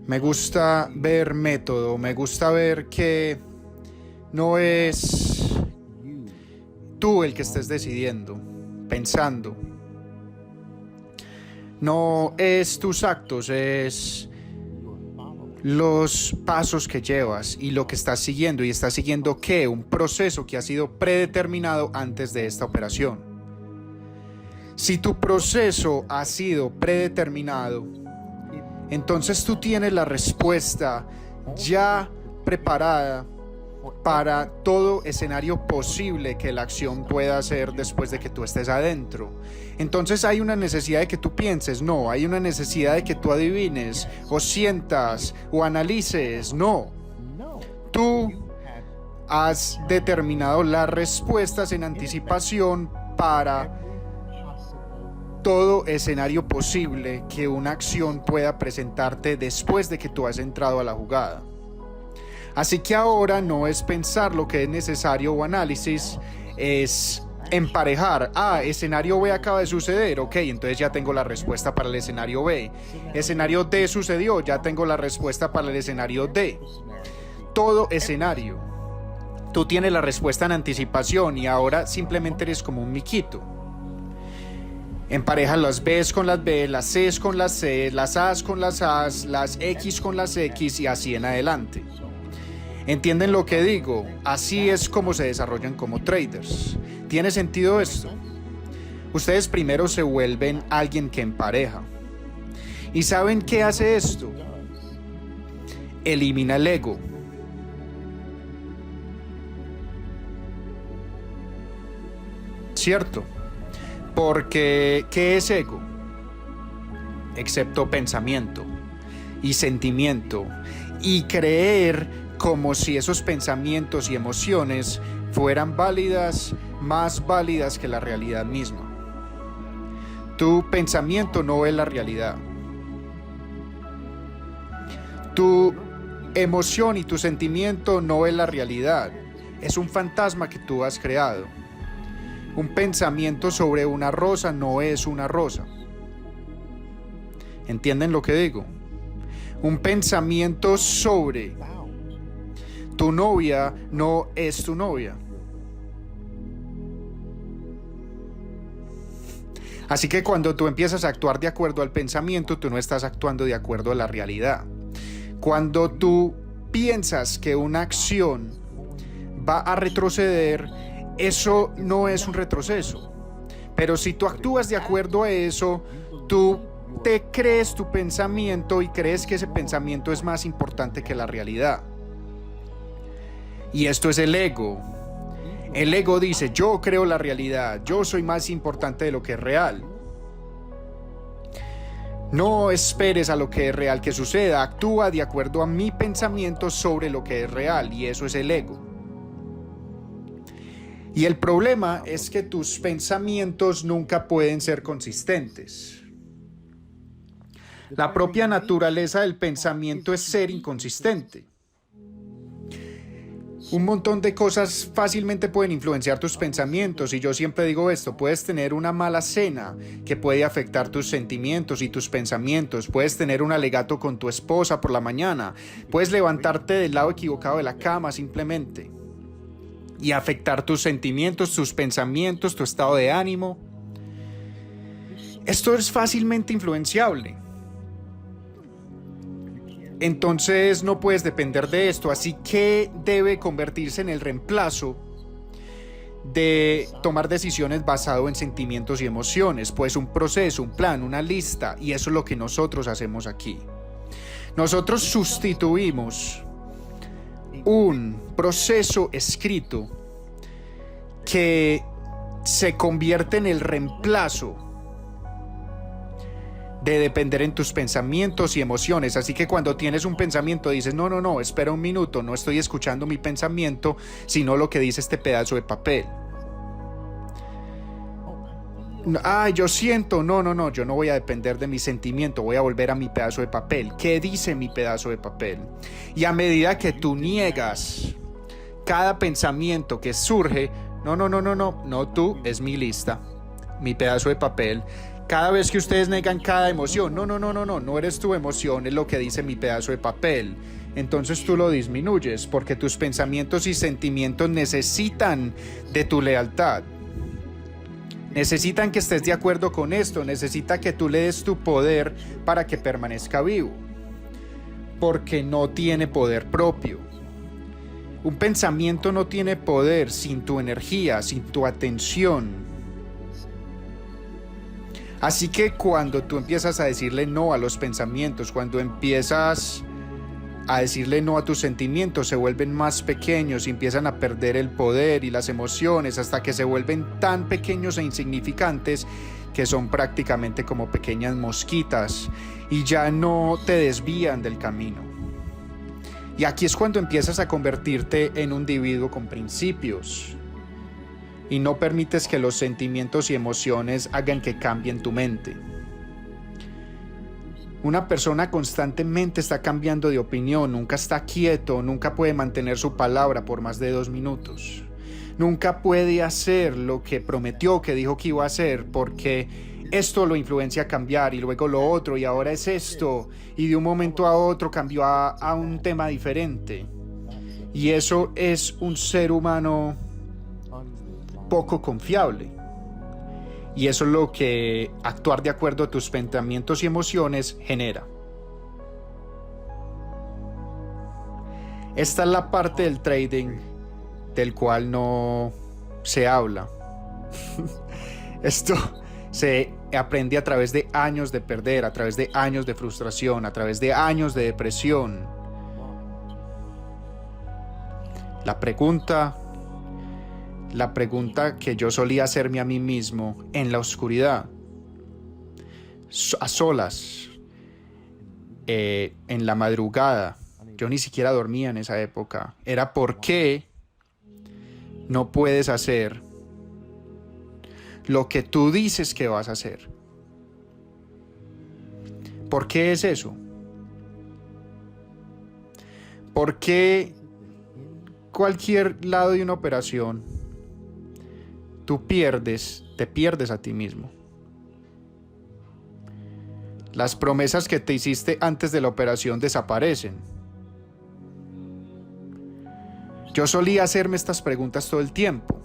Me gusta ver método, me gusta ver que no es tú el que estés decidiendo, pensando. No es tus actos, es los pasos que llevas y lo que estás siguiendo. ¿Y estás siguiendo qué? Un proceso que ha sido predeterminado antes de esta operación. Si tu proceso ha sido predeterminado, entonces tú tienes la respuesta ya preparada para todo escenario posible que la acción pueda hacer después de que tú estés adentro. Entonces hay una necesidad de que tú pienses, no, hay una necesidad de que tú adivines o sientas o analices, no. Tú has determinado las respuestas en anticipación para todo escenario posible que una acción pueda presentarte después de que tú has entrado a la jugada. Así que ahora no es pensar lo que es necesario o análisis, es emparejar. Escenario B acaba de suceder, ok, entonces ya tengo la respuesta para el escenario B. Escenario D sucedió, ya tengo la respuesta para el escenario D. Todo escenario. Tú tienes la respuesta en anticipación y ahora simplemente eres como un miquito. Emparejas las B's con las B, las C's con las C, las A's con las A's, las X con las X y así en adelante. ¿Entienden lo que digo? Así es como se desarrollan como traders. ¿Tiene sentido esto? Ustedes primero se vuelven alguien que empareja. ¿Y saben qué hace esto? Elimina el ego. ¿Cierto? Porque, ¿qué es ego? Excepto pensamiento y sentimiento y creer como si esos pensamientos y emociones fueran válidas, más válidas que la realidad misma. Tu pensamiento no es la realidad. Tu emoción y tu sentimiento no es la realidad. Es un fantasma que tú has creado. Un pensamiento sobre una rosa no es una rosa. ¿Entienden lo que digo? Un pensamiento sobre tu novia no es tu novia. Así que cuando tú empiezas a actuar de acuerdo al pensamiento, tú no estás actuando de acuerdo a la realidad. Cuando tú piensas que una acción va a retroceder, eso no es un retroceso. Pero si tú actúas de acuerdo a eso, tú te crees tu pensamiento y crees que ese pensamiento es más importante que la realidad. Y esto es el ego. El ego dice, yo creo la realidad, yo soy más importante de lo que es real. No esperes a lo que es real que suceda, actúa de acuerdo a mi pensamiento sobre lo que es real, y eso es el ego. Y el problema es que tus pensamientos nunca pueden ser consistentes. La propia naturaleza del pensamiento es ser inconsistente. Un montón de cosas fácilmente pueden influenciar tus pensamientos, y yo siempre digo esto: puedes tener una mala cena que puede afectar tus sentimientos y tus pensamientos, puedes tener un alegato con tu esposa por la mañana, puedes levantarte del lado equivocado de la cama simplemente y afectar tus sentimientos, tus pensamientos, tu estado de ánimo. Esto es fácilmente influenciable. Entonces no puedes depender de esto, así que debe convertirse en el reemplazo de tomar decisiones basado en sentimientos y emociones, pues un proceso, un plan, una lista, y eso es lo que nosotros hacemos aquí. Nosotros sustituimos un proceso escrito que se convierte en el reemplazo de depender en tus pensamientos y emociones. Así que cuando tienes un pensamiento dices, no, espera un minuto, no estoy escuchando mi pensamiento, sino lo que dice este pedazo de papel. Yo siento, no, yo no voy a depender de mi sentimiento, voy a volver a mi pedazo de papel. ¿Qué dice mi pedazo de papel? Y a medida que tú niegas cada pensamiento que surge, no tú, es mi lista, mi pedazo de papel. Cada vez que ustedes negan cada emoción, no eres tu emoción, es lo que dice mi pedazo de papel. Entonces tú lo disminuyes porque tus pensamientos y sentimientos necesitan de tu lealtad. Necesitan que estés de acuerdo con esto, necesita que tú le des tu poder para que permanezca vivo. Porque no tiene poder propio. Un pensamiento no tiene poder sin tu energía, sin tu atención. Así que cuando tú empiezas a decirle no a los pensamientos, cuando empiezas a decirle no a tus sentimientos, se vuelven más pequeños y empiezan a perder el poder y las emociones hasta que se vuelven tan pequeños e insignificantes que son prácticamente como pequeñas mosquitas y ya no te desvían del camino. Y aquí es cuando empiezas a convertirte en un individuo con principios y no permites que los sentimientos y emociones hagan que cambien tu mente. Una persona constantemente está cambiando de opinión, nunca está quieto, nunca puede mantener su palabra por más de 2 minutos. Nunca puede hacer lo que prometió, que dijo que iba a hacer, porque esto lo influencia a cambiar y luego lo otro y ahora es esto y de un momento a otro cambió a un tema diferente. Y eso es un ser humano poco confiable. Y eso es lo que actuar de acuerdo a tus pensamientos y emociones genera. Esta es la parte del trading del cual no se habla. Esto se aprende a través de años de perder, a través de años de frustración, a través de años de depresión. La pregunta que yo solía hacerme a mí mismo en la oscuridad, a solas, en la madrugada, yo ni siquiera dormía en esa época, era ¿por qué no puedes hacer lo que tú dices que vas a hacer? ¿Por qué es eso? ¿Por qué cualquier lado de una operación tú te pierdes a ti mismo? Las promesas que te hiciste antes de la operación desaparecen. Yo solía hacerme estas preguntas todo el tiempo.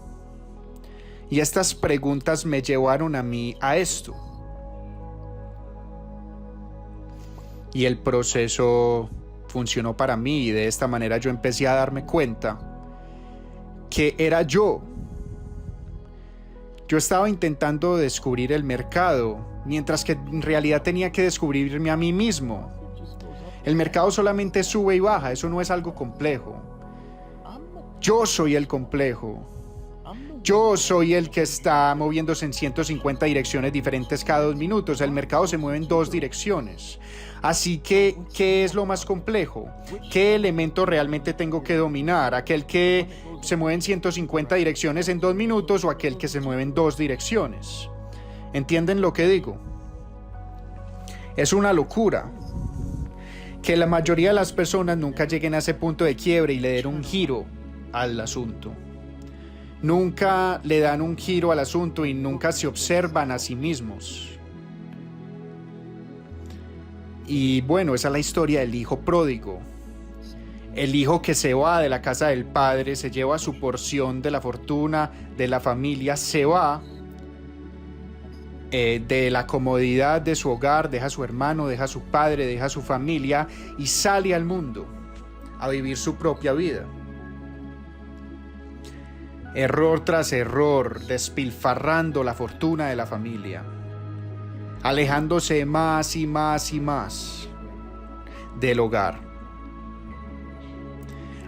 Y estas preguntas me llevaron a mí a esto. Y el proceso funcionó para mí y de esta manera yo empecé a darme cuenta que era yo. Yo estaba intentando descubrir el mercado, mientras que en realidad tenía que descubrirme a mí mismo. El mercado solamente sube y baja, eso no es algo complejo. Yo soy el complejo. Yo soy el que está moviéndose en 150 direcciones diferentes cada 2 minutos. El mercado se mueve en 2 direcciones. Así que, ¿qué es lo más complejo? ¿Qué elemento realmente tengo que dominar? ¿Aquel que se mueve en 150 direcciones en 2 minutos o aquel que se mueve en 2 direcciones? ¿Entienden lo que digo? Es una locura que la mayoría de las personas nunca lleguen a ese punto de quiebre y le den un giro al asunto. Nunca le dan un giro al asunto y nunca se observan a sí mismos. Y bueno, esa es la historia del hijo pródigo. El hijo que se va de la casa del padre, se lleva su porción de la fortuna de la familia, se va de la comodidad de su hogar, deja a su hermano, deja a su padre, deja a su familia y sale al mundo a vivir su propia vida. Error tras error, despilfarrando la fortuna de la familia, alejándose más y más y más del hogar.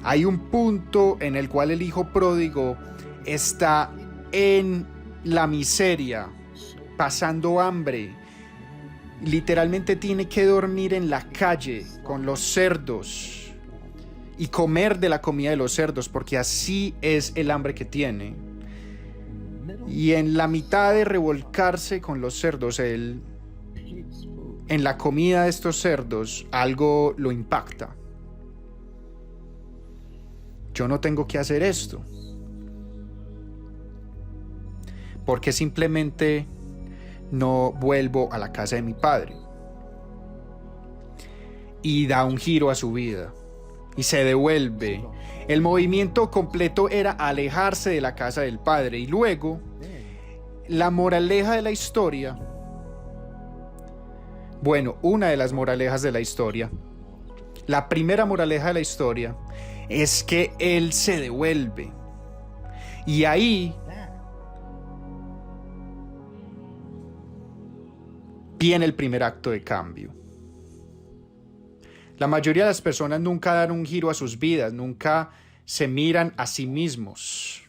Hay un punto en el cual el hijo pródigo está en la miseria, pasando hambre. Literalmente tiene que dormir en la calle con los cerdos y comer de la comida de los cerdos, porque así es el hambre que tiene. Y en la mitad de revolcarse con los cerdos, en la comida de estos cerdos, algo lo impacta. Yo no tengo que hacer esto, porque simplemente no vuelvo a la casa de mi padre. Y da un giro a su vida y se devuelve. El movimiento completo era alejarse de la casa del padre. Y luego, la moraleja de la historia, bueno, una de las moralejas de la historia, la primera moraleja de la historia es que él se devuelve. Y ahí viene el primer acto de cambio. La mayoría de las personas nunca dan un giro a sus vidas, nunca se miran a sí mismos.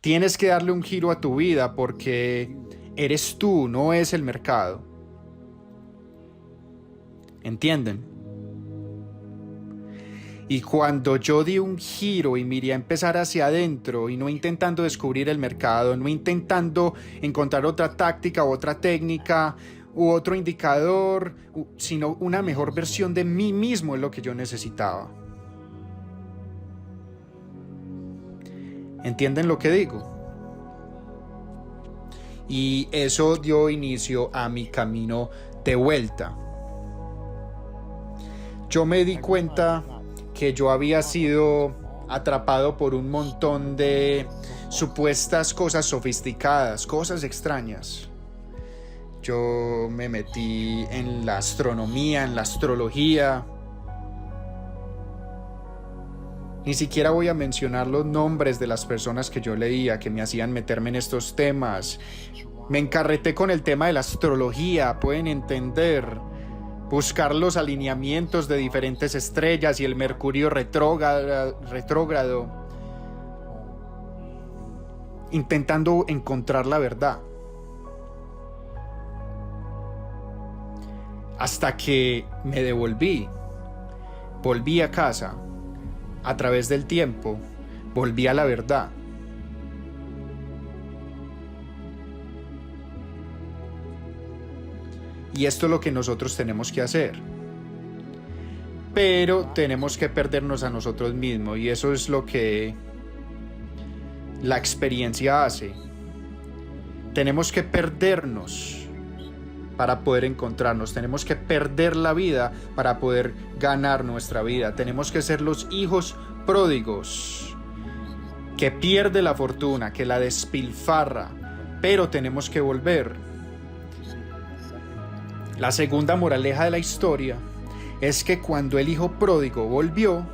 Tienes que darle un giro a tu vida porque eres tú, no es el mercado. ¿Entienden? Y cuando yo di un giro y miré a empezar hacia adentro y no intentando descubrir el mercado, no intentando encontrar otra táctica u otra técnica u otro indicador, sino una mejor versión de mí mismo es lo que yo necesitaba. ¿Entienden lo que digo? Y eso dio inicio a mi camino de vuelta. Yo me di cuenta que yo había sido atrapado por un montón de supuestas cosas sofisticadas, cosas extrañas. Yo me metí en la astronomía, en la astrología. Ni siquiera voy a mencionar los nombres de las personas que yo leía que me hacían meterme en estos temas. Me encarreté con el tema de la astrología, pueden entender. Buscar los alineamientos de diferentes estrellas y el Mercurio retrógrado, intentando encontrar la verdad. Hasta que me devolví, volví a casa, a través del tiempo, volví a la verdad. Y esto es lo que nosotros tenemos que hacer. Pero tenemos que perdernos a nosotros mismos y eso es lo que la experiencia hace. Tenemos que perdernos para poder encontrarnos. Tenemos que perder la vida para poder ganar nuestra vida. Tenemos que ser los hijos pródigos que pierde la fortuna, que la despilfarra, pero tenemos que volver. La segunda moraleja de la historia es que cuando el hijo pródigo volvió,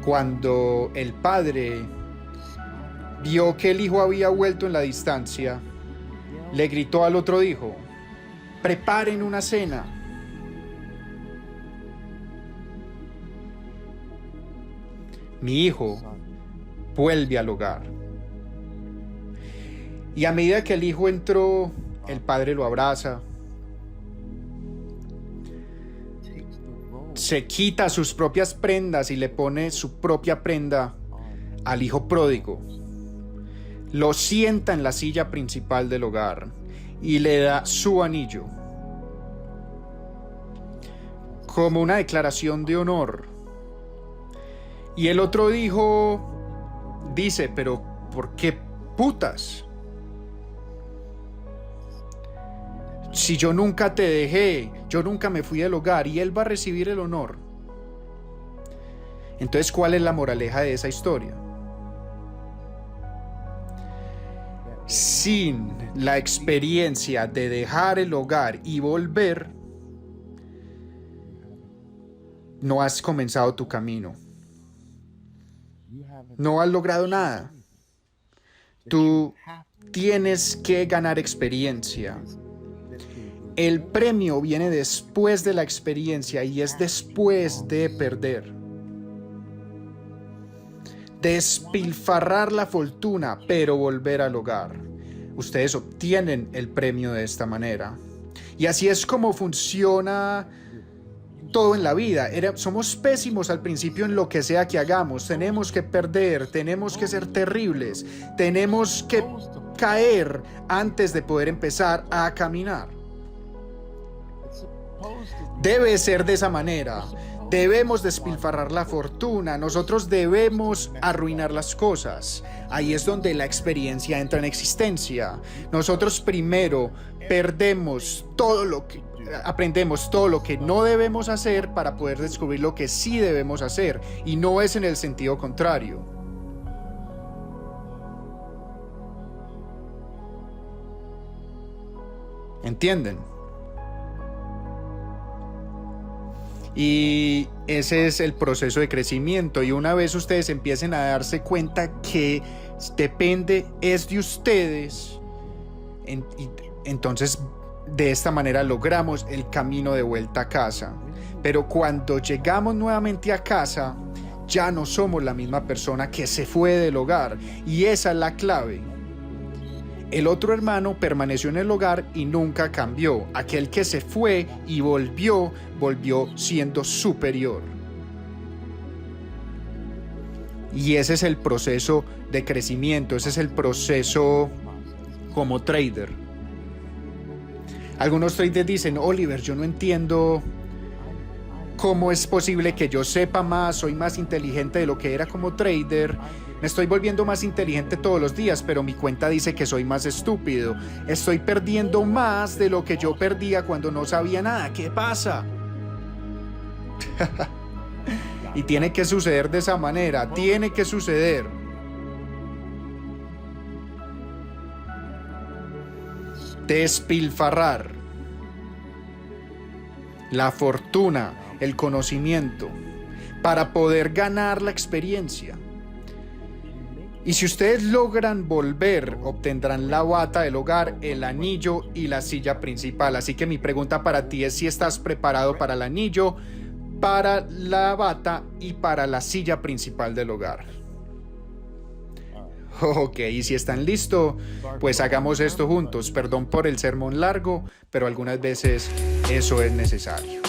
cuando el padre vio que el hijo había vuelto en la distancia, le gritó al otro hijo: preparen una cena. Mi hijo vuelve al hogar. Y a medida que el hijo entró, el padre lo abraza, se quita sus propias prendas y le pone su propia prenda al hijo pródigo. Lo sienta en la silla principal del hogar y le da su anillo como una declaración de honor. Y el otro hijo dice: pero ¿por qué putas? Si yo nunca te dejé, yo nunca me fui del hogar, y él va a recibir el honor. Entonces, ¿cuál es la moraleja de esa historia? Sin la experiencia de dejar el hogar y volver, no has comenzado tu camino. No has logrado nada. Tú tienes que ganar experiencia. El premio viene después de la experiencia y es después de perder. Despilfarrar la fortuna, pero volver al hogar. Ustedes obtienen el premio de esta manera. Y así es como funciona todo en la vida. Somos pésimos al principio en lo que sea que hagamos. Tenemos que perder, tenemos que ser terribles, tenemos que caer antes de poder empezar a caminar. Debe ser de esa manera. debemos despilfarrar la fortuna, nosotros debemos arruinar las cosas. Ahí es donde la experiencia entra en existencia. Nosotros primero aprendemos todo lo que no debemos hacer para poder descubrir lo que sí debemos hacer, y no es en el sentido contrario. ¿Entienden? Y ese es el proceso de crecimiento, y una vez ustedes empiecen a darse cuenta que depende es de ustedes, entonces de esta manera logramos el camino de vuelta a casa. Pero cuando llegamos nuevamente a casa, ya no somos la misma persona que se fue del hogar, y esa es la clave. El otro hermano permaneció en el hogar y nunca cambió. Aquel que se fue y volvió siendo superior. Y ese es el proceso de crecimiento, ese es el proceso como trader. Algunos traders dicen: Oliver, yo no entiendo cómo es posible que yo sepa más, soy más inteligente de lo que era como trader. Me estoy volviendo más inteligente todos los días, pero mi cuenta dice que soy más estúpido. Estoy perdiendo más de lo que yo perdía cuando no sabía nada. ¿Qué pasa? Y tiene que suceder de esa manera, tiene que suceder. Despilfarrar la fortuna, el conocimiento, para poder ganar la experiencia. Y si ustedes logran volver, obtendrán la bata del hogar, el anillo y la silla principal. Así que mi pregunta para ti es si estás preparado para el anillo, para la bata y para la silla principal del hogar. Ok, y si están listos, pues hagamos esto juntos. Perdón por el sermón largo, pero algunas veces eso es necesario.